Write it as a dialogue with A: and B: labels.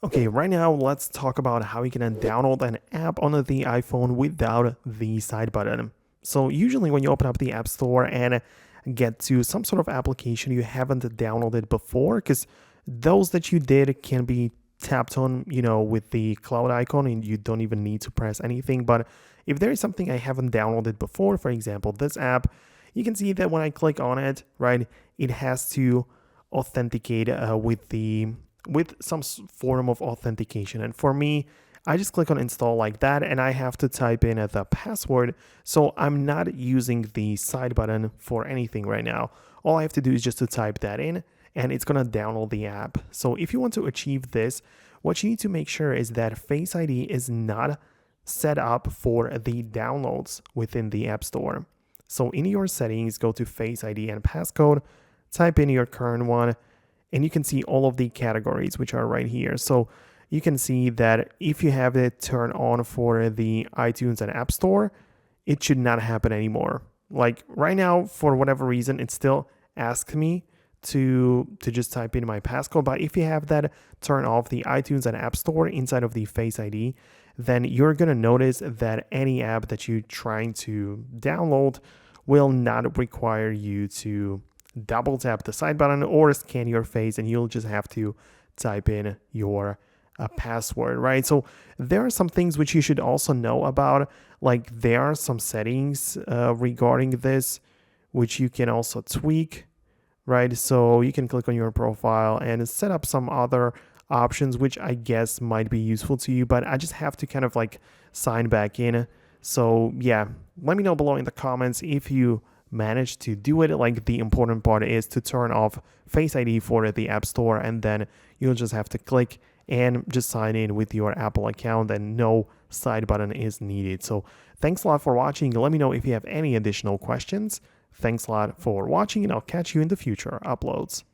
A: Okay, right now let's talk about how you can download an app on the iPhone without the side button. So usually when you open up the App Store and get to some sort of application you haven't downloaded before, because those that you did can be tapped on, with the cloud icon and you don't even need to press anything. But if there is something I haven't downloaded before, for example, this app, you can see that when I click on it, right, it has to authenticate with some form of authentication. And for me, I just click on install like that and I have to type in the password. So I'm not using the side button for anything right now. All I have to do is just to type that in and it's going to download the app. So if you want to achieve this, what you need to make sure is that Face ID is not set up for the downloads within the App Store. So in your settings, go to Face ID and passcode, type in your current one, and you can see all of the categories which are right here. So you can see that if you have it turned on for the iTunes and App Store, it should not happen anymore. Like right now, for whatever reason, it still asks me to just type in my passcode. But if you have that turn off the iTunes and App Store inside of the Face ID, then you're going to notice that any app that you're trying to download will not require you to double tap the side button or scan your face, and you'll just have to type in your password, right? So there are some things which you should also know about. Like there are some settings regarding this which you can also tweak, right? So you can click on your profile and set up some other options which I guess might be useful to you, but I just have to kind of like sign back in. So yeah, let me know below in the comments if you manage to do it. Like the important part is to turn off Face ID for the App Store, and then you'll just have to click and just sign in with your Apple account, and no side button is needed. So thanks a lot for watching. Let me know if you have any additional questions. Thanks a lot for watching, and I'll catch you in the future uploads.